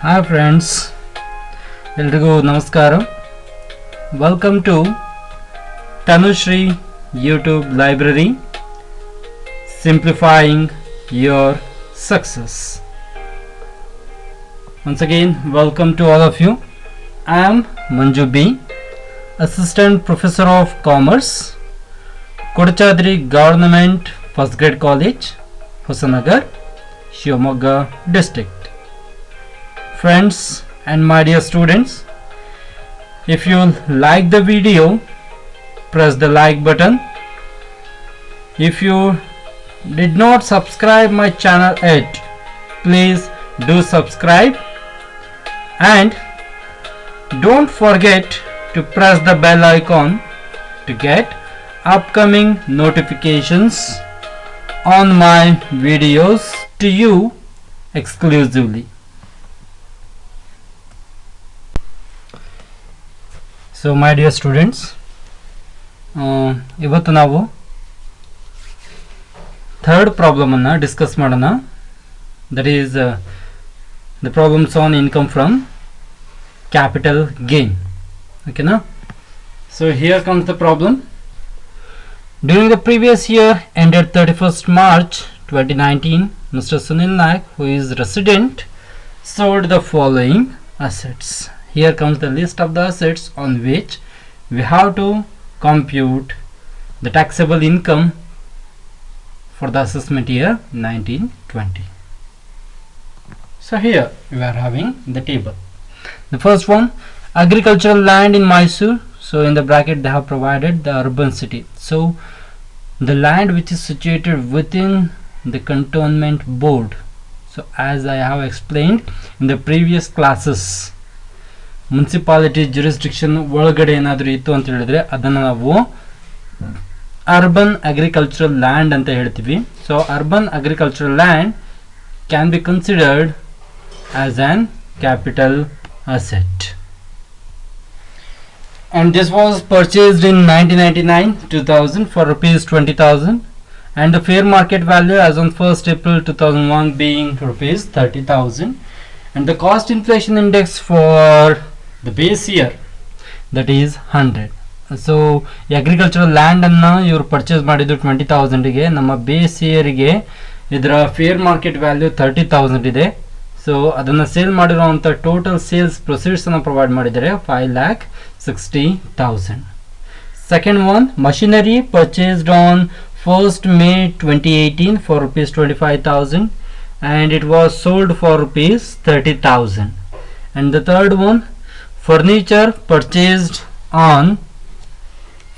Hi friends, ಎಲ್ರಿಗೂ ನಮಸ್ಕಾರ. Welcome to Tanushree YouTube Library, simplifying your success. Once again, welcome to all of you. I am Manju B, Assistant Professor of Commerce, Kodachadri Government First Grade College, Hosanagar, Shivamogga District. Friends and my dear students, if you like the video, press the like button. If you did not subscribe my channel yet, please do subscribe and don't forget to press the bell icon to get upcoming notifications on my videos to you exclusively. So my dear students, ಇವತ್ತು ನಾವು third problem ಅನ್ನು discuss ಮಾಡೋಣ. That is the problems on income from capital gain. ಓಕೆನಾ? So here comes the problem. During the previous year ended 31st March 2019, Mr. Sunil Naik, who is resident, sold the following assets. Here comes the list of the assets on which we have to compute the taxable income for the assessment year 1920. So here we are having the table. The first one, agricultural land in Mysore. So in the bracket they have provided the urban city. So the land which is situated within the cantonment board. So as I have explained in the previous classes, municipality jurisdiction ಒಳಗಡೆ ಏನಾದರೂ ಇತ್ತು ಅಂತ ಹೇಳಿದ್ರೆ ಅದನ್ನು ನಾವು urban agricultural land ಅಂತ ಹೇಳ್ತೀವಿ. So urban agricultural land can be considered as on capital asset. And this was purchased in 1999-2000 for rupees 20,000, and the fair market value as on 1st April 2001 being rupees 30,000, and the cost inflation index for the base year, that is 100. So agricultural land ಅನ್ನು ಇವರು purchase ಮಾಡಿದ್ದು 20,000ಗೆ, ನಮ್ಮ base ಇಯರ್ಗೆ ಇದರ fair market value 30,000 ಇದೆ. So ಅದನ್ನು sale ಮಾಡಿರುವಂಥ total sales proceeds ಅನ್ನು ಪ್ರೊವೈಡ್ ಮಾಡಿದ್ದಾರೆ 5,60,000. Second one, machinery purchased on 1st May 2018 for rupees 25,000 and it was sold for rupees 30,000. And the third one, furniture purchased on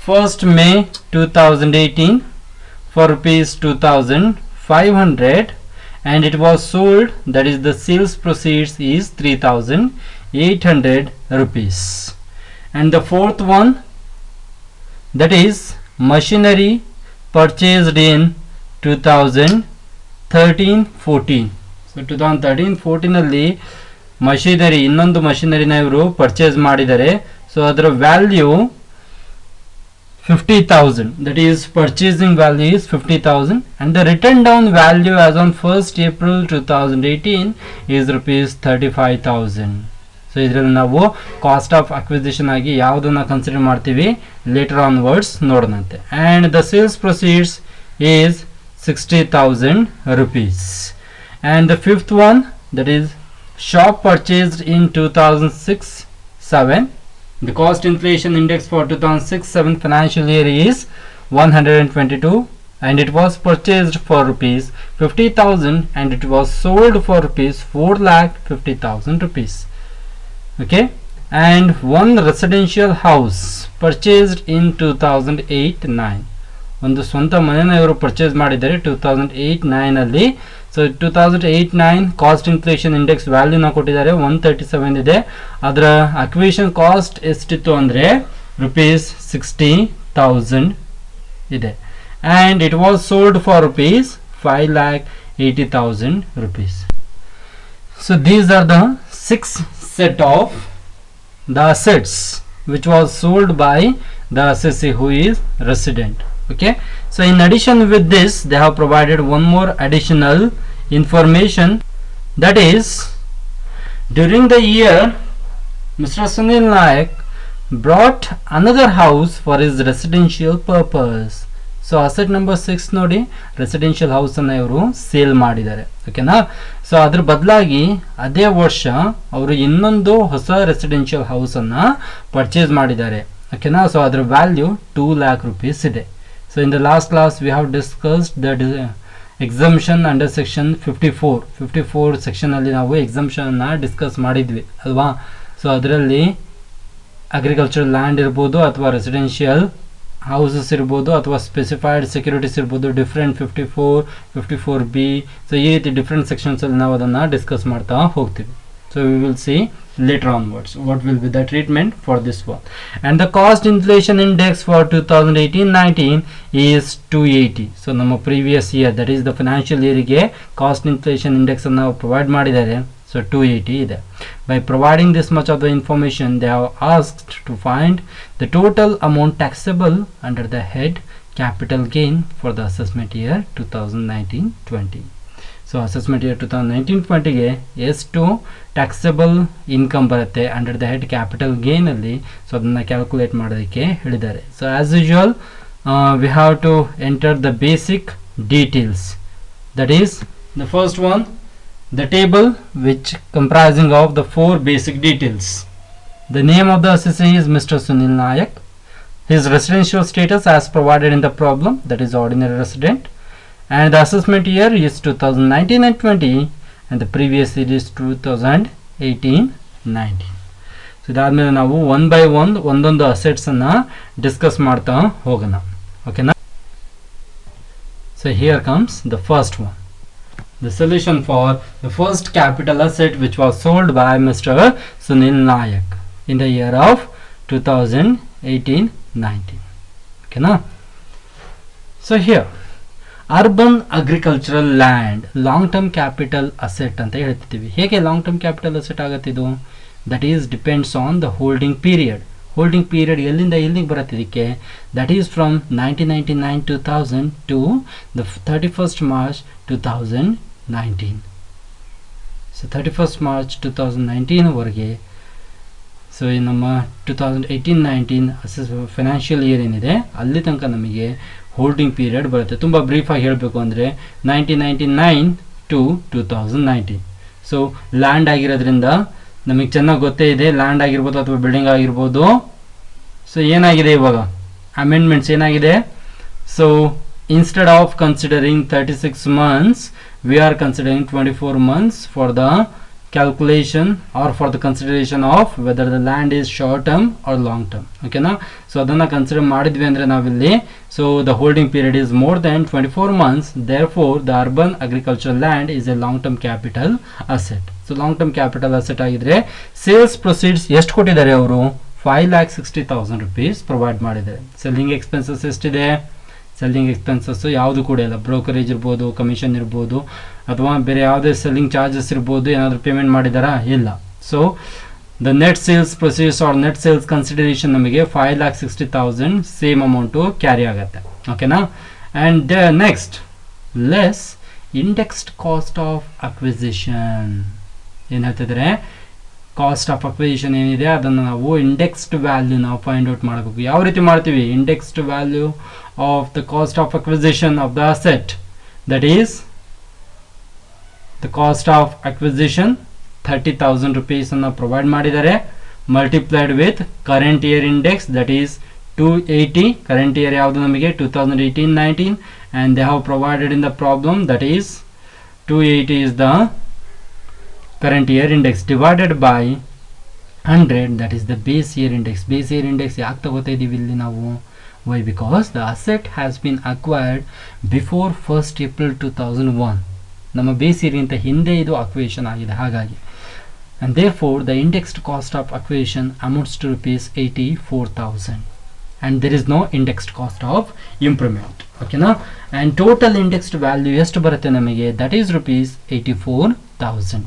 1st May 2018 for rupees 2,500 and it was sold, that is the sales proceeds is 3,800 rupees. And the fourth one, that is machinery purchased in 2013-14. So 2013-14 ಅಲ್ಲಿ machinery, ಇನ್ನೊಂದು ಮಷಿನರಿನ ಇವರು purchase ಮಾಡಿದ್ದಾರೆ. So ಅದರ value 50,000, that is purchasing value is 50,000 and the written down value as on 1st April 2018 is rupees 35,000. So ಇದರಲ್ಲಿ ನಾವು cost of acquisition ಆಗಿ ಯಾವುದನ್ನ consider ಮಾಡ್ತೀವಿ ಲೇಟರ್ ಆನ್ ವರ್ಡ್ಸ್ ನೋಡೋಣಂತೆ. And the sales proceeds is 60,000 rupees. And the fifth one, that is shop purchased in 2006-7. The cost inflation index for 2006-7 financial year is 122 and it was purchased for rupees 50,000 and it was sold for rupees 4,50,000 rupees. Okay, and one residential house purchased in 2008-9. ಒಂದು ಸ್ವಂತ ಮನೆನ ಇವರು purchase ಮಾಡಿದ್ದಾರೆ 2008-9 ಅಲ್ಲಿ. So 2008-9 cost inflation index ವ್ಯಾಲ್ಯೂನ ಕೊಟ್ಟಿದ್ದಾರೆ 137 ಇದೆ. ಅದರ acquisition cost ಎಷ್ಟಿತ್ತು ಅಂದರೆ rupees 60,000 ಇದೆ. and it was sold for rupees 5,80,000 rupees. So these are the 6 set of the assets which was sold by the assessee who is resident. Okay, so in addition with this they have provided one more additional information, that is during the year Mr. Sunil Nayak brought another house for his residential purpose. So asset number 6 ನೋಡಿ, residential ಹೌಸನ್ನು ಇವರು sale ಮಾಡಿದ್ದಾರೆ. ಓಕೆನಾ. So ಅದ್ರ ಬದಲಾಗಿ ಅದೇ ವರ್ಷ ಅವರು ಇನ್ನೊಂದು ಹೊಸ ರೆಸಿಡೆನ್ಷಿಯಲ್ ಹೌಸನ್ನು ಪರ್ಚೇಸ್ ಮಾಡಿದ್ದಾರೆ. ಓಕೆನಾ. ಸೊ ಅದ್ರ ವ್ಯಾಲ್ಯೂ 2 lakh rupees ಇದೆ. So in the last class we have discussed the exemption under section 54 ಸೆಕ್ಷನಲ್ಲಿ ನಾವು ಎಕ್ಸಂಪ್ಷನ್ನ ಡಿಸ್ಕಸ್ ಮಾಡಿದ್ವಿ ಅಲ್ವಾ. ಸೊ ಅದರಲ್ಲಿ ಅಗ್ರಿಕಲ್ಚರಲ್ ಲ್ಯಾಂಡ್ ಇರ್ಬೋದು ಅಥವಾ ರೆಸಿಡೆನ್ಷಿಯಲ್ ಹೌಸಸ್ ಇರ್ಬೋದು ಅಥವಾ ಸ್ಪೆಸಿಫೈಡ್ ಸೆಕ್ಯೂರಿಟೀಸ್ ಇರ್ಬೋದು, ಡಿಫ್ರೆಂಟ್ 54B. ಸೊ ಈ ರೀತಿ ಡಿಫ್ರೆಂಟ್ ಸೆಕ್ಷನ್ಸಲ್ಲಿ ನಾವು ಅದನ್ನು ಡಿಸ್ಕಸ್ ಮಾಡ್ತಾ ಹೋಗ್ತೀವಿ. So we will see later onwards what will be the treatment for this one. And the cost inflation index for 2018-19 is 280. so ನಮ್ಮ previous year, that is the financial year ಗೆ cost inflation index ಅನ್ನು ನಾವು provide ಮಾಡಿದ್ದಾರೆ. so 280 ಇದೆ. By providing this much of the information, they have asked to find the total amount taxable under the head capital gain for the assessment year 2019-20. So assessment year 2019-20ಗೆ ಎಷ್ಟು taxable income ಬರುತ್ತೆ under the head capital ಗೇನಲ್ಲಿ. So ಅದನ್ನು calculate ಮಾಡೋದಕ್ಕೆ ಹೇಳಿದ್ದಾರೆ. So as usual we have to enter the basic details. That is the first one, the table which comprising of the 4 basic details. The name of the assessee is Mr. Sunil Nayak. His residential status as provided in the problem, that is ordinary resident, and the assessment year is 2019 and 20, and the previous year is 2018-19. So ಇದಾದ್ಮೇಲೆ ನಾವು one by ಒಂದೊಂದು assets ಅನ್ನ discuss ಮಾಡ್ತಾ ಹೋಗೋಣ. ಓಕೆನಾ. So here comes the first one. The solution for the first capital asset which was sold by Mr. Sunil Nayak in the year of 2018-19. Okay, now. So here, urban agricultural land long-term capital asset ಅಂತ ಹೇಳ್ತಿದ್ದೀವಿ. ಹೇಗೆ long-term capital asset ಆಗತ್ತಿದು? That is depends on the holding period. Holding period ಎಲ್ಲಿಂದ ಎಲ್ಲಿಗೆ ಬರುತ್ತೆ ಇದಕ್ಕೆ? That is from 1999-2000 to the 31st March 2019. ಸೊ 31st March 2019 ವರೆಗೆ. So ಈ ನಮ್ಮ 2018-19 ಫೈನಾನ್ಷಿಯಲ್ ಇಯರ್ ಏನಿದೆ ಅಲ್ಲಿ ತನಕ ನಮಗೆ ಹೋಲ್ಡಿಂಗ್ ಪೀರಿಯಡ್ ಬರುತ್ತೆ. ತುಂಬ ಬ್ರೀಫಾಗಿ ಹೇಳಬೇಕು ಅಂದರೆ 1999 ಟು 2019. ಸೊ ಲ್ಯಾಂಡ್ ಆಗಿರೋದ್ರಿಂದ ನಮಗೆ ಚೆನ್ನಾಗಿ ಗೊತ್ತೇ ಇದೆ, ಲ್ಯಾಂಡ್ ಆಗಿರ್ಬೋದು ಅಥವಾ ಬಿಲ್ಡಿಂಗ್ ಆಗಿರ್ಬೋದು. ಸೊ ಏನಾಗಿದೆ ಇವಾಗ ಅಮೆಂಡ್ಮೆಂಟ್ಸ್ ಏನಾಗಿದೆ? So instead of considering 36 months we are considering 24 months for the calculation or for the consideration of whether the land is short term or long term. ಓಕೆನಾ. ಸೊ ಅದನ್ನು consider ಮಾಡಿದ್ವಿ ಅಂದರೆ ನಾವಿಲ್ಲಿ, so the holding period is more than 24 months, therefore the urban agricultural land is a long term capital asset. So long term capital asset ಆಗಿದ್ರೆ sales proceeds ಎಷ್ಟು ಕೊಟ್ಟಿದ್ದಾರೆ ಅವರು? 5,60,000 rupees provide ಮಾಡಿದ್ದಾರೆ. ಸೆಲ್ಲಿಂಗ್ ಎಕ್ಸ್ಪೆನ್ಸಸ್ ಎಷ್ಟಿದೆ? Selling expenses ಯಾವುದು ಕೂಡ ಇಲ್ಲ. Brokerage ಇರ್ಬೋದು, ಕಮಿಷನ್ ಇರ್ಬೋದು, ಅಥವಾ ಬೇರೆ ಯಾವುದೇ ಸೆಲ್ಲಿಂಗ್ ಚಾರ್ಜಸ್ ಇರ್ಬೋದು, ಏನಾದರೂ ಪೇಮೆಂಟ್ ಮಾಡಿದಾರಾ? ಇಲ್ಲ. So the net sales proceeds are net sales consideration ನಮಗೆ 5,60,000 ಸೇಮ್ ಅಮೌಂಟು ಕ್ಯಾರಿ ಆಗುತ್ತೆ. ಓಕೆನಾ. And next less indexed cost of acquisition. ಏನು ಹೇಳ್ತಿದ್ರೆ, ಕಾಸ್ಟ್ ಆಫ್ ಅಕ್ವಿಸಿಷನ್ ಏನಿದೆ ಅದನ್ನು ನಾವು ಇಂಡೆಕ್ಸ್ಡ್ ವ್ಯಾಲ್ಯೂ ನಾವು ಫೈಂಡ್ ಔಟ್ ಮಾಡಬೇಕು. ಯಾವ ರೀತಿ ಮಾಡ್ತೀವಿ? Indexed value of the cost of acquisition of the asset, that is the cost of acquisition 30,000 rupees ಅನ್ನು ಪ್ರೊವೈಡ್ ಮಾಡಿದ್ದಾರೆ, multiplied with current year index that is 280. Current year ಯಾವುದು ನಮಗೆ? 2018-19, and they have provided in the problem that is 280 is the current year index divided by 100, that is the base year index. Base year index ಯಾಕೆ ತಗೋತಾ ಇದೀವಿ ಇಲ್ಲಿ ನಾವು? Why? Because the asset has been acquired before 1st April 2001. ನಮ್ಮ base year ಗಿಂತ ಹಿಂದೆ ಇದು acquisition ಆಗಿದೆ, ಹಾಗಾಗಿ. And therefore the indexed cost of acquisition amounts to ₹84,000, and there is no indexed cost of improvement. Okay na. And total indexed value ಎಷ್ಟು ಬರುತ್ತೆ ನಮಗೆ? that is ₹84,000.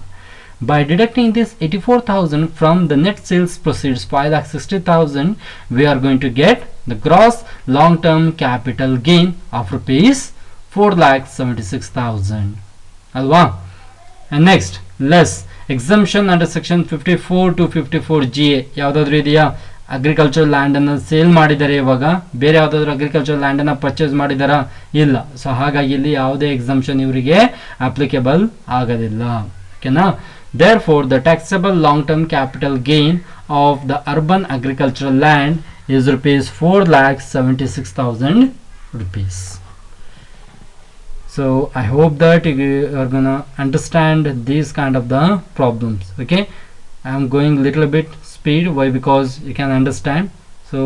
By deducting this 84,000 from the net sales proceeds 5,60,000, we are going to get the gross long term capital gain of ₹4,76,000 alwa. And next less exemption under section 54 to 54GA ಯಾವುದಾದ್ರೂ ಇದೆಯಾ? Agriculture ಲ್ಯಾಂಡನ್ನು sale ಮಾಡಿದ್ದಾರೆ, ಇವಾಗ ಬೇರೆ ಯಾವುದಾದ್ರೂ agriculture ಲ್ಯಾಂಡನ್ನು purchase ಮಾಡಿದಾರಾ? ಇಲ್ಲ. So ಹಾಗಾಗಿ ಇಲ್ಲಿ ಯಾವುದೇ ಎಕ್ಸಂಪ್ಷನ್ ಇವರಿಗೆ ಅಪ್ಲಿಕೇಬಲ್ ಆಗೋದಿಲ್ಲ. ಓಕೆನಾ? Therefore, the taxable long-term capital gain of the urban agricultural land is rupees 4,76,000 rupees. So I hope that you are gonna understand these kind of the problems. Okay, I am going little bit speed. Why? Because you can understand. So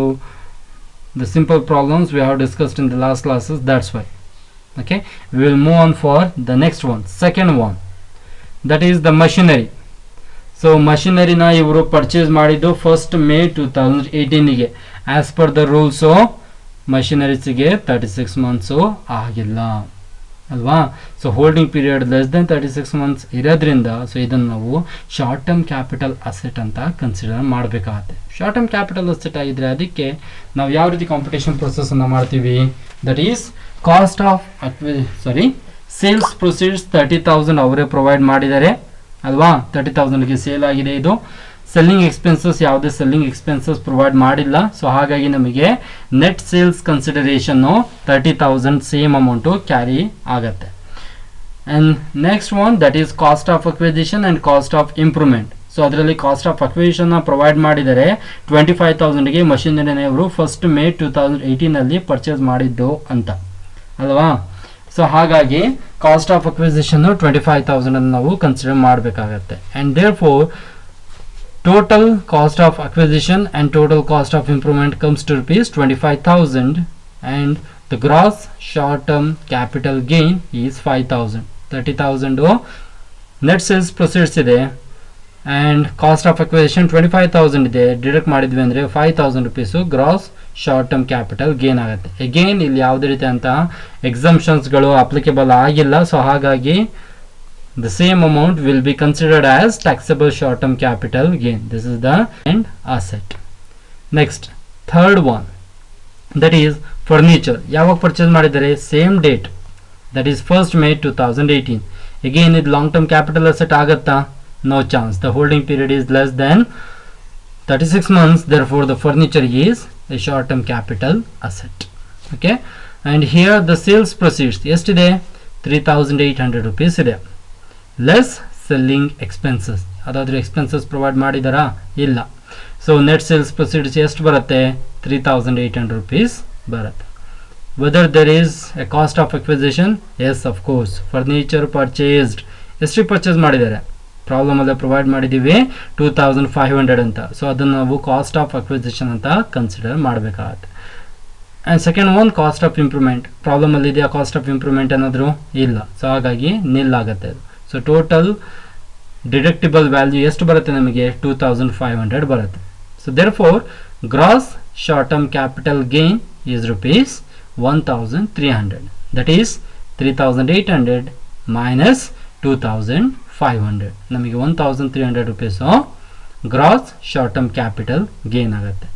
the simple problems we have discussed in the last classes, that's why. Okay, we will move on for the next one, second one, that is the machinery. So machinery na ivaru purchase ಮಾಡಿದ್ದು 1st May 2018 ಗೆ. as per the rules machineries ಗೆ 36 months ಆಗಿಲ್ಲ ಅಲ್ವಾ? So holding period less than 36 months ಇರೋದ್ರಿಂದ so ಇದನ್ನು ನಾವು short term capital asset ಅಂತ consider ಮಾಡಬೇಕಾಗತ್ತೆ. ಶಾರ್ಟ್ ಟರ್ಮ್ ಕ್ಯಾಪಿಟಲ್ ಅಸೆಟ್ ಆಗಿದ್ರೆ ಅದಕ್ಕೆ ನಾವು ಯಾವ ರೀತಿ ಕಾಂಪಿಟೇಷನ್ ಪ್ರೊಸೆಸನ್ನು ಮಾಡ್ತೀವಿ? That is cost of sales proceeds 30,000 ಅವರೇ ಪ್ರೊವೈಡ್ ಮಾಡಿದ್ದಾರೆ ಅಲ್ವಾ? 30,000ಗೆ ಸೇಲ್ ಆಗಿದೆ ಇದು. ಸೆಲ್ಲಿಂಗ್ ಎಕ್ಸ್ಪೆನ್ಸಸ್ ಯಾವುದೇ ಸೆಲ್ಲಿಂಗ್ ಎಕ್ಸ್ಪೆನ್ಸಸ್ ಪ್ರೊವೈಡ್ ಮಾಡಿಲ್ಲ. ಸೊ ಹಾಗಾಗಿ ನಮಗೆ ನೆಟ್ ಸೇಲ್ಸ್ ಕನ್ಸಿಡರೇಷನ್ನು 30,000 ಸೇಮ್ ಅಮೌಂಟು ಕ್ಯಾರಿ ಆಗತ್ತೆ. And next one that is cost of acquisition and cost of improvement. So ಅದರಲ್ಲಿ ಕಾಸ್ಟ್ ಆಫ್ ಅಕ್ವಿಸಿಷನ್ನ ಪ್ರೊವೈಡ್ ಮಾಡಿದರೆ 25,000ಗೆ ಮಷಿನರಿನ ಇವರು 1st May 2018 ಪರ್ಚೇಸ್ ಮಾಡಿದ್ದು ಅಂತ ಅಲ್ವಾ? ಸೊ ಹಾಗಾಗಿ ಕಾಸ್ಟ್ ಆಫ್ ಅಕ್ವಿಸಿಷನ್ 25,000 ಅನ್ನು ನಾವು ಕನ್ಸಿಡರ್ ಮಾಡಬೇಕಾಗತ್ತೆ. And therefore total cost of acquisition and total cost of improvement comes to rupees 25,000 and the gross short term capital gain is 5,000. 30,000 net sales proceeds ಇದೆ and cost of acquisition 25,000 ಇದೆ. Deduct ಮಾಡಿದ್ವಿ ಅಂದರೆ 5,000 rupees gross short term capital gain ಆಗುತ್ತೆ. Again ಇಲ್ಲಿ ಯಾವುದೇ ರೀತಿ ಅಂತ ಎಕ್ಸಂಪ್ಷನ್ಸ್ಗಳು ಅಪ್ಲಿಕೇಬಲ್ ಆಗಿಲ್ಲ. ಸೊ ಹಾಗಾಗಿ the same amount will be considered as taxable short term capital gain. This is the end asset. Next, third one, that is furniture. ಯಾವಾಗ purchase ಮಾಡಿದರೆ? Same date, that is 1st May 2018. again ಇದು long term capital asset ಆಗುತ್ತಾ? no chance. the holding period is less than 36 months, therefore the furniture is a short term capital asset. Okay, and here the sales proceeds ಎಷ್ಟಿದೆ? 3,800 rupees ಇದೆ. Less selling expenses, ಅದಾದರೂ expenses provide ಮಾಡಿದಾರಾ? ಇಲ್ಲ. So net sales proceeds ಎಷ್ಟು ಬರುತ್ತೆ? 3,800 rupees ಬರುತ್ತೆ. Whether there is a cost of acquisition? Yes, of course. Furniture purchased ಎಷ್ಟು purchase ಮಾಡಿದ್ದಾರೆ? ಪ್ರಾಬ್ಲಮಲ್ಲೇ ಪ್ರೊವೈಡ್ ಮಾಡಿದ್ದೀವಿ 2,500 ಅಂತ. ಸೊ ಅದನ್ನು ನಾವು ಕಾಸ್ಟ್ ಆಫ್ ಅಕ್ವಿಸಿಷನ್ ಅಂತ ಕನ್ಸಿಡರ್ ಮಾಡಬೇಕಾಗತ್ತೆ. And second one cost of improvement. ಪ್ರಾಬ್ಲಮಲ್ಲಿ ಇದೆಯಾ ಕಾಸ್ಟ್ ಆಫ್ ಇಂಪ್ರೂವ್ಮೆಂಟ್ ಏನಾದರೂ? ಇಲ್ಲ. ಸೊ ಹಾಗಾಗಿ ನಿಲ್ ಆಗುತ್ತೆ ಅದು. ಸೊ ಟೋಟಲ್ ಡಿಡಕ್ಟಿಬಲ್ ವ್ಯಾಲ್ಯೂ ಎಷ್ಟು ಬರುತ್ತೆ ನಮಗೆ? 2,500 ಬರುತ್ತೆ. So therefore gross short term capital gain is rupees 1,300. That is 3,800 minus 2,500. ನಮಗೆ 1,300 rupees gross short term capital gain ಆಗುತ್ತೆ.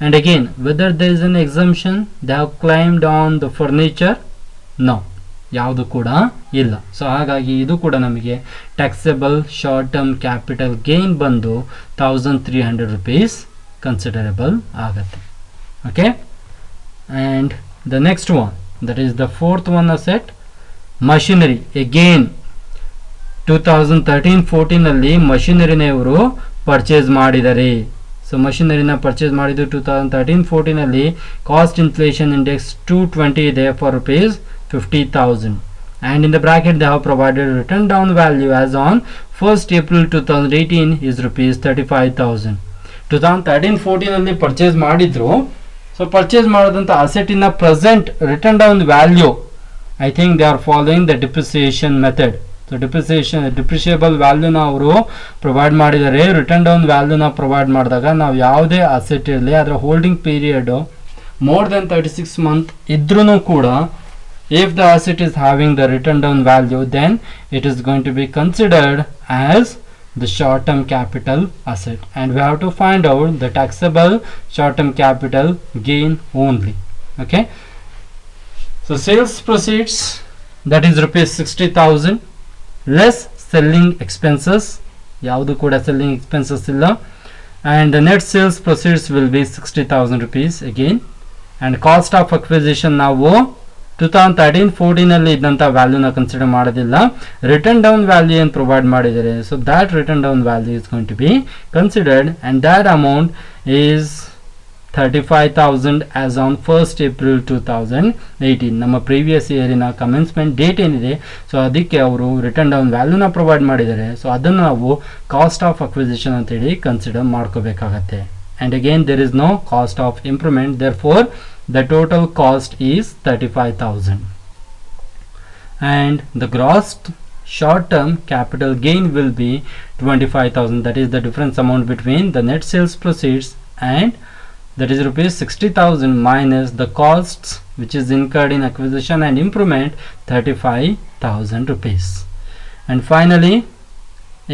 And again whether there is an exemption they have claimed on the furniture? no, ಯಾವುದು ಕೂಡ ಇಲ್ಲ. So ಹಾಗಾಗಿ ಇದು ಕೂಡ ನಮಗೆ taxable short term capital gain ಬಂದು 1,300 rupees ಕನ್ಸಿಡರೇಬಲ್ ಆಗುತ್ತೆ. Okay, and the next one that is the fourth one asset machinery. Again 2013-14 ಮಷಿನರಿನ ಇವರು ಪರ್ಚೇಸ್ ಮಾಡಿದ್ದಾರೆ. ಸೊ ಮಷಿನರಿನ ಪರ್ಚೇಸ್ ಮಾಡಿದ್ದು 2013-14 ಕಾಸ್ಟ್ ಇನ್ಫ್ಲೇಷನ್ ಇಂಡೆಕ್ಸ್ 220 ಇದೆ for rupees 50,000 and in the bracket they have provided written down value as on 1st April 2018 is rupees 35,000. 2013-14 purchase ಮಾಡಿದ್ರು. So purchase ಮಾಡಿದಂಥ ಅಸೆಟಿನ present written down value I think they are following the depreciation method. So depreciable ವ್ಯಾಲ್ಯೂನ ಅವರು provide ಮಾಡಿದ್ದಾರೆ. Return down ವ್ಯಾಲ್ಯೂನ provide ಮಾಡಿದಾಗ ನಾವು ಯಾವುದೇ ಅಸೆಟ್ ಇರಲಿ ಅದರ holding period more than 36 month ಇದ್ರೂ ಕೂಡ if the asset is having the written down value then it is going to be considered as the short term capital asset and we have to find out the taxable short term capital gain only. Okay, so sales proceeds that is rupees 60,000 less selling expenses, ಯಾವುದು ಕೂಡ selling expenses ಇಲ್ಲ. And the net sales proceeds will be 60,000 rupees again. And cost of acquisition ನಾವು 2013-14 ಅಲ್ಲಿ ಇದ್ದಂಥ ವ್ಯಾಲ್ಯೂನ consider ಮಾಡೋದಿಲ್ಲ. Written down value ಏನು provide ಮಾಡಿದ್ದಾರೆ, so that written down value is going to be considered and that amount is 35,000 as on 1st April 2018. ನಮ್ಮ previous ಇಯರಿನ commencement date ಏನಿದೆ, ಸೊ ಅದಕ್ಕೆ ಅವರು ರಿಟರ್ನ್ ಡೌನ್ ವ್ಯಾಲ್ಯೂನ ಪ್ರೊವೈಡ್ ಮಾಡಿದ್ದಾರೆ. ಸೊ ಅದನ್ನು ನಾವು ಕಾಸ್ಟ್ ಆಫ್ ಅಕ್ವಿಸಿಷನ್ ಅಂತೇಳಿ ಕನ್ಸಿಡರ್ ಮಾಡ್ಕೋಬೇಕಾಗತ್ತೆ. And again there is no cost of improvement, therefore the total cost is 35,000. And the gross short term capital gain will be 25,000. That is the difference amount between the net sales proceeds and that is rupees 60,000 minus the costs which is incurred in acquisition and improvement, 35,000 rupees. And finally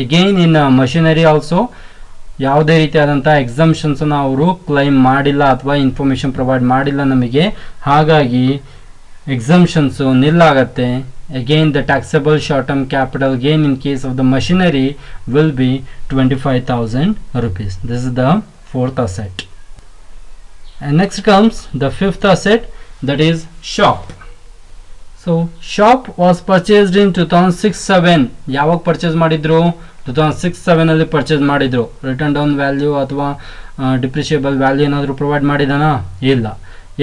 again in machinery also ಯಾವುದೇ ರೀತಿಯಾದಂಥ ಎಕ್ಸಮ್ಷನ್ಸನ್ನು ಅವರು claim ಮಾಡಿಲ್ಲ ಅಥವಾ information provide ಮಾಡಿಲ್ಲ ನಮಗೆ, ಹಾಗಾಗಿ exemptions ನಿಲ್ಲಾಗತ್ತೆ. Again the taxable short term capital gain in case of the machinery will be 25,000 rupees. This is the fourth asset. And next comes the fifth asset, that is shop. So shop was purchased in 2006-07. ಯಾವಾಗ purchase ಮಾಡಿದ್ರು, 2006-07 ಅಲ್ಲಿ purchase ಮಾಡಿದ್ರು. Return down value ಅಥವಾ ಡಿಪ್ರಿಷಿಯಬಲ್ value ಏನಾದರೂ provide ಮಾಡಿದಾನಾ, ಇಲ್ಲ.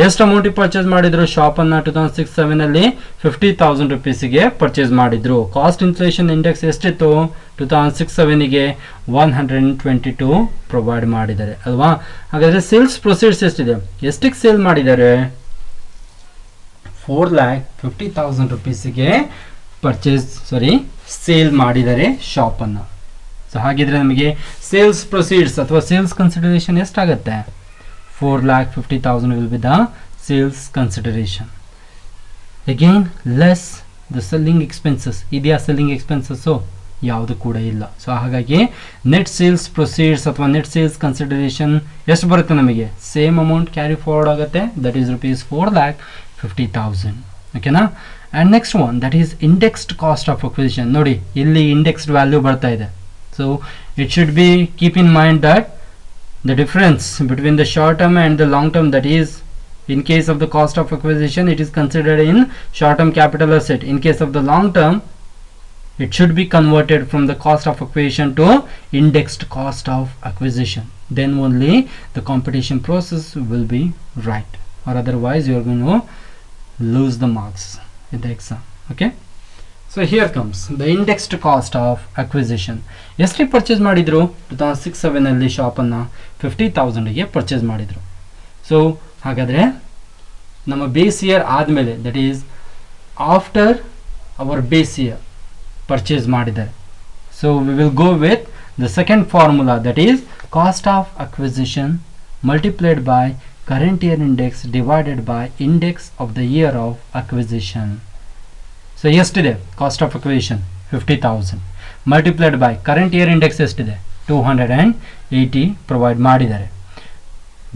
ಎಷ್ಟು ಅಮೌಂಟಿಗೆ purchase ಮಾಡಿದ್ರು ಶಾಪನ್ನು 2006-07 ಅಲ್ಲಿ 50,000 rupeesಗೆ ಪರ್ಚೇಸ್ ಮಾಡಿದ್ರು. ಕಾಸ್ಟ್ ಇನ್ಫ್ಲೇಷನ್ ಇಂಡೆಕ್ಸ್ ಎಷ್ಟಿತ್ತು 2006-07ಗೆ 122 ಪ್ರೊವೈಡ್ ಮಾಡಿದ್ದಾರೆ ಅಲ್ವಾ. ಹಾಗಾದರೆ ಸೇಲ್ಸ್ ಪ್ರೊಸೀಡ್ಸ್ ಎಷ್ಟಿದೆ, ಎಷ್ಟಕ್ಕೆ ಸೇಲ್ ಮಾಡಿದ್ದಾರೆ, 4,50,000 rupeesಗೆ ಸೇಲ್ ಮಾಡಿದ್ದಾರೆ ಶಾಪನ್ನು. ಸೊ ಹಾಗಿದ್ರೆ ನಮಗೆ ಸೇಲ್ಸ್ ಪ್ರೊಸೀಡ್ಸ್ ಅಥವಾ ಸೇಲ್ಸ್ ಕನ್ಸಿಡರೇಷನ್ ಎಷ್ಟಾಗುತ್ತೆ, 4,50,000 will be the sales consideration. Again less the selling expenses. ಇದೆಯಾ ಸೆಲ್ಲಿಂಗ್ ಎಕ್ಸ್ಪೆನ್ಸಸ್ಸು, ಯಾವುದು ಕೂಡ ಇಲ್ಲ. ಸೊ ಹಾಗಾಗಿ ನೆಟ್ ಸೇಲ್ಸ್ ಪ್ರೊಸೀಡ್ಸ್ ಅಥವಾ ನೆಟ್ ಸೇಲ್ಸ್ ಕನ್ಸಿಡರೇಷನ್ ಎಷ್ಟು ಬರುತ್ತೆ ನಮಗೆ, ಸೇಮ್ ಅಮೌಂಟ್ ಕ್ಯಾರಿ ಫಾರ್ವರ್ಡ್ ಆಗುತ್ತೆ, ದಟ್ ಈಸ್ rupees 4,50,000. ಓಕೆನಾ. And next one that is indexed cost of acquisition. ನೋಡಿ ಇಲ್ಲಿ ಇಂಡೆಕ್ಸ್ಡ್ ವ್ಯಾಲ್ಯೂ ಬರ್ತಾ ಇದೆ. So it should be keep in mind that the difference between the short term and the long term, that is in case of the cost of acquisition it is considered in short term capital asset. In case of the long term it should be converted from the cost of acquisition to indexed cost of acquisition. Then only the computation process will be right, or otherwise you are going to lose the marks in the exam. Okay, so here comes the indexed cost of acquisition. ಎಷ್ಟು purchase ಮಾಡಿದ್ರು 2006-07 ಅಲ್ಲಿ ಶಾಪನ್ನು 50,000ಗೆ purchase ಮಾಡಿದ್ರು. So ಹಾಗಾದರೆ ನಮ್ಮ base year ಆದಮೇಲೆ, that is after our base year purchase ಮಾಡಿದ್ದಾರೆ. So we will go with the second formula, that is cost of acquisition multiplied by current year index divided by index of the year of acquisition. So ಎಷ್ಟಿದೆ cost of acquisition 50,000 multiplied by current year index ಎಷ್ಟಿದೆ 280 provide ಮಾಡಿದ್ದಾರೆ,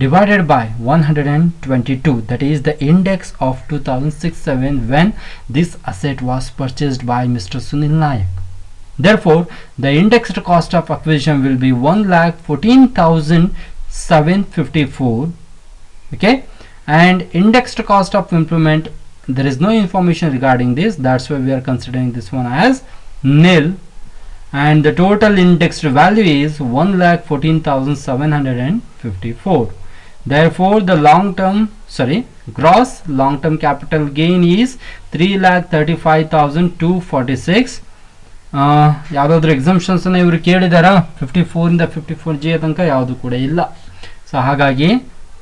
divided by 122, that is the index of 2006-07 when this asset was purchased by Mr. Sunil Nayak. Therefore the indexed cost of acquisition will be 1,14,754. Okay, and indexed cost of improvement, there is no information regarding this, that's why we are considering this one as nil, and the total indexed value is 1,14,754. Therefore the gross long term capital gain is 3,35,246. ಯಾವುದಾದ್ರೂ ಎಕ್ಸಮ್ಷನ್ಸನ್ನು ಇವರು ಕೇಳಿದಾರಾ 54 ಇಂದ 54G ತನಕ ಯಾವುದು ಕೂಡ ಇಲ್ಲ. So ಹಾಗಾಗಿ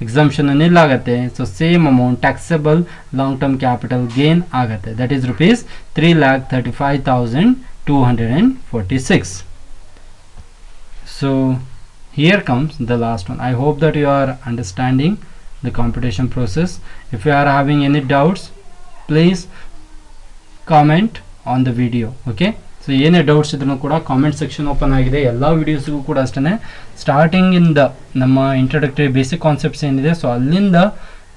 exemption ನಿಲ್ಲಾಗತ್ತೆ. So same amount taxable long term capital gain ಆಗುತ್ತೆ, that is rupees 3,35,246. So here comes the last one. I hope that you are understanding the computation process. If you are having any doubts, please comment on the video. Okay, so ಏನೇ doubts ಇದ್ರೂ ಕೂಡ comment section open ಆಗಿದೆ. ಎಲ್ಲ ವಿಡಿಯೋಸ್ಗೂ ಕೂಡ ಅಷ್ಟೇ starting ಇಂದ ನಮ್ಮ introductory basic concepts ಏನಿದೆ, ಸೊ ಅಲ್ಲಿಂದ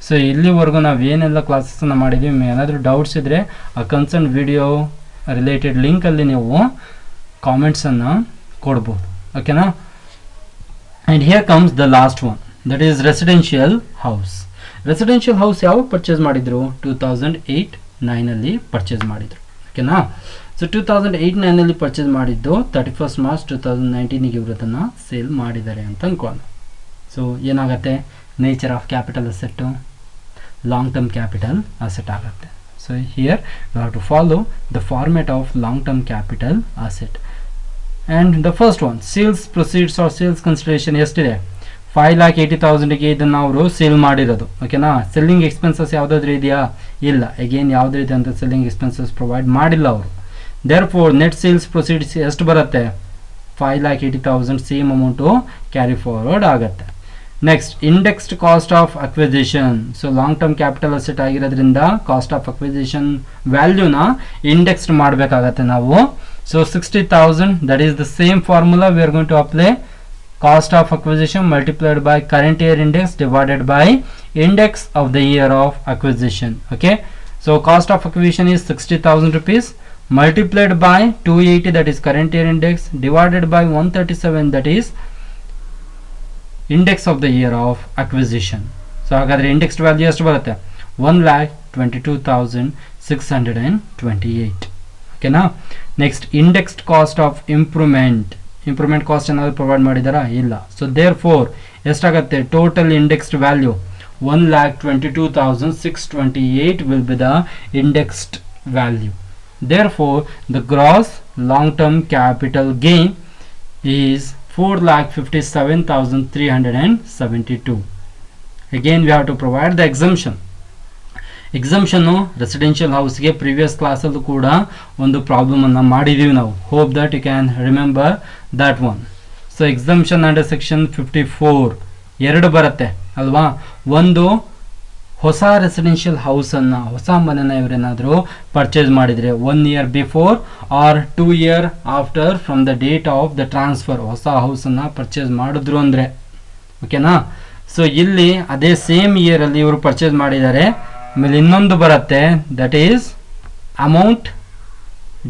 ಸೊ ಇಲ್ಲಿವರೆಗೂ ನಾವು ಏನೆಲ್ಲ ಕ್ಲಾಸಸ್ಸನ್ನು ಮಾಡಿದ್ದೀವಿ, ಏನಾದರೂ ಡೌಟ್ಸ್ ಇದ್ದರೆ ಆ ಕನ್ಸರ್ನ್ ವಿಡಿಯೋ ರಿಲೇಟೆಡ್ ಲಿಂಕಲ್ಲಿ ನೀವು ಕಾಮೆಂಟ್ಸನ್ನು ಕೊಡ್ಬೋದು. ಓಕೆನಾ. And here comes the last one, that is residential house. Residential house ಯಾವಾಗ ಪರ್ಚೇಸ್ ಮಾಡಿದರು? 2008-9 ಪರ್ಚೇಸ್ ಮಾಡಿದರು. ಓಕೆನಾ. ಸೊ 2008-9 ಪರ್ಚೇಸ್ ಮಾಡಿದ್ದು 31st March 2019 ಇವರು ಅದನ್ನು ಸೇಲ್ ಮಾಡಿದ್ದಾರೆ ಅಂತ ಅಂದ್ಕೊಳ್ಳೋಣ. ಸೊ ಏನಾಗುತ್ತೆ? Nature of capital asset long term capital asset ಆಗುತ್ತೆ. So here you have to follow the format of long term capital asset. And the first one, sales proceeds or sales consideration ಎಷ್ಟಿದೆ? 5,80,000ಗೆ ಇದನ್ನು ಅವರು sale ಮಾಡಿರೋದು. ಓಕೆನಾ. Selling expenses ಯಾವುದಾದ್ರೂ ಇದೆಯಾ? ಇಲ್ಲ. ಅಗೇನ್ ಯಾವುದೇ ಇದೆ ಅಂತ ಸೆಲ್ಲಿಂಗ್ ಎಕ್ಸ್ಪೆನ್ಸಸ್ ಪ್ರೊವೈಡ್ ಮಾಡಿಲ್ಲ ಅವರು. ದೇರ್ಫೋರ್ ನೆಟ್ ಸೇಲ್ಸ್ ಪ್ರೊಸೀಡ್ಸ್ ಎಷ್ಟು ಬರುತ್ತೆ? 5,80,000 ಸೇಮ್ ಅಮೌಂಟು ಕ್ಯಾರಿ ಫಾರ್ವರ್ಡ್ ಆಗುತ್ತೆ. Next, indexed cost of acquisition. So long term capital asset ಆಗಿರೋದ್ರಿಂದ ಕಾಸ್ಟ್ ಆಫ್ ಅಕ್ವಿಸಿಷನ್ ವ್ಯಾಲ್ಯೂನ ಇಂಡೆಕ್ಸ್ಡ್ ಮಾಡಬೇಕಾಗತ್ತೆ ನಾವು. So 60,000, that is the same formula we are going to apply. Cost of acquisition multiplied by current year index divided by index of the year of acquisition. Okay. So cost of acquisition is 60,000 rupees multiplied by 280, that is current year index, divided by 137, that is index of the year of acquisition. So ಹಾಗಾದ್ರೆ indexed value ಎಷ್ಟು ಬರುತ್ತೆ? 1,22,628. ಓಕೆನಾ. Next, indexed cost of improvement cost ಏನಾದರೂ provide ಮಾಡಿದಾರಾ? ಇಲ್ಲ. So there four ಎಷ್ಟಾಗುತ್ತೆ? Total indexed value 1,22,628 will be the indexed value. Therefore the gross long term capital gain is 4,57,372. Again we have to provide the exemption. ಎಕ್ಸಂಪ್ಷನ್ನು residential ಹೌಸ್ಗೆ previous ಕ್ಲಾಸಲ್ಲೂ ಕೂಡ ಒಂದು ಪ್ರಾಬ್ಲಮನ್ನು ಮಾಡಿದ್ದೀವಿ ನಾವು. Hope that you can remember that one. So exemption under section 54 ಎರಡು ಬರುತ್ತೆ ಅಲ್ವಾ? ಒಂದು, ಹೊಸ ರೆಸಿಡೆನ್ಷಿಯಲ್ ಹೌಸನ್ನು, ಹೊಸ ಮನೆನ ಇವರೇನಾದರೂ ಪರ್ಚೇಸ್ ಮಾಡಿದರೆ 1 year before or 2 year after from the date of the transfer, ಹೊಸ ಹೌಸನ್ನು ಪರ್ಚೇಸ್ ಮಾಡಿದ್ರು ಅಂದರೆ. ಓಕೆನಾ. ಸೊ ಇಲ್ಲಿ ಅದೇ ಸೇಮ್ ಇಯರಲ್ಲಿ ಇವರು ಪರ್ಚೇಸ್ ಮಾಡಿದ್ದಾರೆ. ಆಮೇಲೆ ಇನ್ನೊಂದು ಬರುತ್ತೆ, that is amount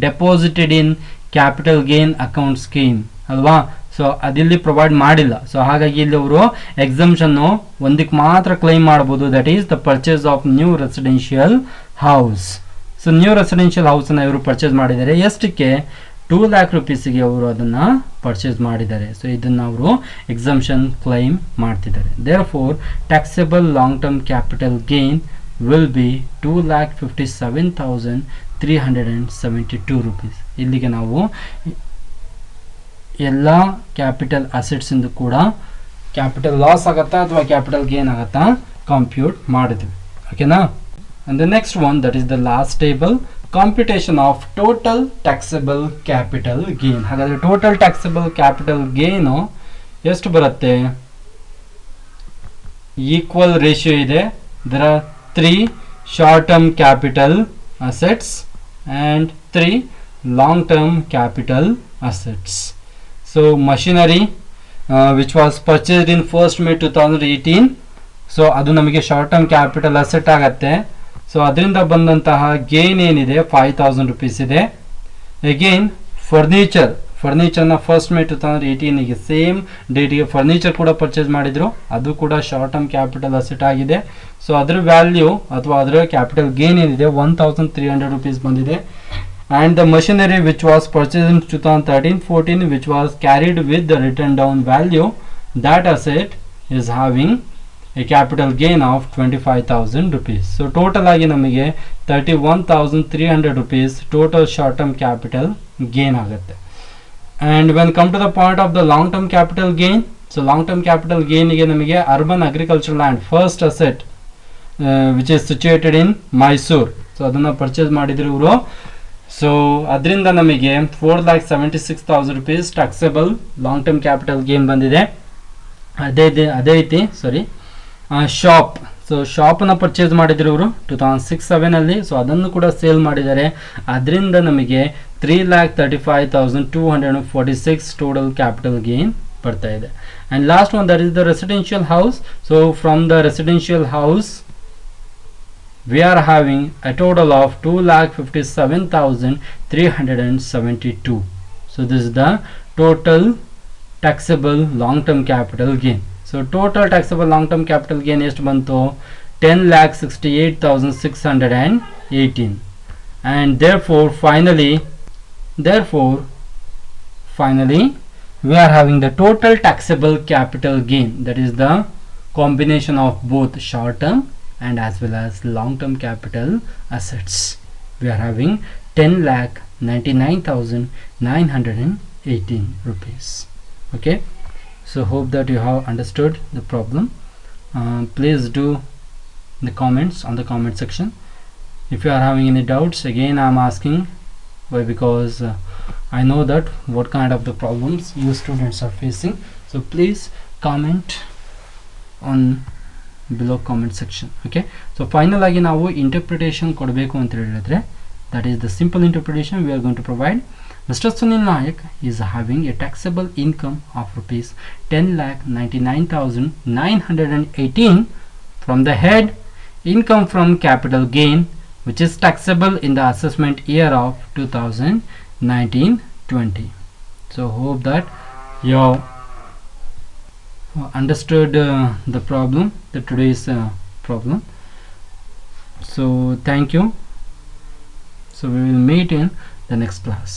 deposited in capital gain account scheme ಅಲ್ವಾ? ಸೊ ಅದಿಲ್ಲಿ ಪ್ರೊವೈಡ್ ಮಾಡಿಲ್ಲ. ಸೊ ಹಾಗಾಗಿ ಇಲ್ಲಿ ಅವರು ಎಕ್ಸಂಪ್ಷನ್ನು ಒಂದಕ್ಕೆ ಮಾತ್ರ ಕ್ಲೈಮ್ ಮಾಡ್ಬೋದು, that is the purchase of new residential house. So new residential ಹೌಸನ್ನು ಇವರು ಪರ್ಚೇಸ್ ಮಾಡಿದ್ದಾರೆ. ಎಷ್ಟಕ್ಕೆ? 2 lakh rupeesಗೆ ಅವರು ಅದನ್ನು ಪರ್ಚೇಸ್ ಮಾಡಿದ್ದಾರೆ. ಸೊ ಇದನ್ನು ಅವರು ಎಕ್ಸಂಪ್ಷನ್ ಕ್ಲೈಮ್ ಮಾಡ್ತಿದ್ದಾರೆ. Therefore taxable long term capital gain will be 2,57,372 rupees. ಇಲ್ಲಿಗೆ ನಾವು ಎಲ್ಲ ಕ್ಯಾಪಿಟಲ್ ಅಸೆಟ್ಸಿಂದು ಕೂಡ ಕ್ಯಾಪಿಟಲ್ ಲಾಸ್ ಆಗುತ್ತಾ ಅಥವಾ ಕ್ಯಾಪಿಟಲ್ ಗೇನ್ ಆಗುತ್ತಾ ಕಂಪ್ಯೂಟ್ ಮಾಡಿದ್ವಿ. ಓಕೆನಾ. And the next one, that is the last table, computation of total taxable capital gain. ಹಾಗಾದರೆ ಟೋಟಲ್ ಟ್ಯಾಕ್ಸಬಲ್ ಕ್ಯಾಪಿಟಲ್ ಗೇನು ಎಷ್ಟು ಬರುತ್ತೆ? ಈಕ್ವಲ್ ರೇಷಿಯೋ ಇದೆ. There are 3 short-term capital assets and 3 long-term capital assets. So machinery which was purchased in 1st May 2018, so adu namage short-term capital asset ಆಗುತ್ತೆ. So ಅದರಿಂದ ಬಂದಂತಹ gain ಏನಿದೆ 5,000 rupees ಇದೆ. Again ಫರ್ನಿಚರ್ನ 1st May 2018ಗೆ same ಡೇಟಿಗೆ furniture ಕೂಡ purchase ಮಾಡಿದ್ರು, ಅದು ಕೂಡ ಶಾರ್ಟ್ ಟರ್ಮ್ ಕ್ಯಾಪಿಟಲ್ ಅಸೆಟ್ ಆಗಿದೆ. ಸೊ ಅದರ ವ್ಯಾಲ್ಯೂ ಅಥವಾ ಅದರ ಕ್ಯಾಪಿಟಲ್ ಗೇನ್ ಏನಿದೆ 1,300 rupees ಬಂದಿದೆ. And the machinery which was purchase in 2013-14 which was carried with the return down value, that asset is having A capital gain of 25,000 rupees. So total ಆಗಿ ನಮಗೆ 31,300 rupees total short term capital gain ಆಗುತ್ತೆ. And when come to the point of the long term capital gain, so long term capital gain ಗೆ ನಮಗೆ urban agricultural land first asset which is situated in Mysore, so ಅದನ್ನ purchase ಮಾಡಿದ್ರು ಇವರು. So ಅದರಿಂದ ನಮಗೆ 4,76,000 rupees taxable long term capital gain ಬಂದಿದೆ. ಅದೇ ಐತಿ ಶಾಪ್. ಸೊ ಶಾಪನ್ನು ಪರ್ಚೇಸ್ ಮಾಡಿದ್ರು ಇವರು 2006-07 ಸೊ ಅದನ್ನು ಕೂಡ ಸೇಲ್ ಮಾಡಿದ್ದಾರೆ. ಅದರಿಂದ ನಮಗೆ 3,35,246 ಟೋಟಲ್ ಕ್ಯಾಪಿಟಲ್ ಗೇನ್ ಬರ್ತಾ ಇದೆ. And last one, that is the residential house. So from the residential house we are having a total of 2,57,372. So this is the total taxable long term capital gain. So total taxable long term capital gain ಎಷ್ಟು ಬಂತು 10,68,618, and therefore finally we are having the total taxable capital gain, that is the combination of both short term and as well as long term capital assets. We are having 10,99,918 rupees. Okay, so hope that you have understood the problem. Please do the comments on the comment section. If you are having any doubts, again I am asking why, because I know that what kind of the problems you students are facing. So please comment on below comment section. Okay, so final ಆಗಿ ನಾವು interpretation ಕೊಡಬೇಕು ಅಂತ ಹೇಳಿದ್ರೆ, that is the simple interpretation we are going to provide. Mr. Sunil Nayak is having a taxable income of rupees 10,99,918 from the head income from capital gain, which is taxable in the assessment year of 2019-20. So hope that you understood the problem, the today's problem. So thank you. So we will meet in the next class.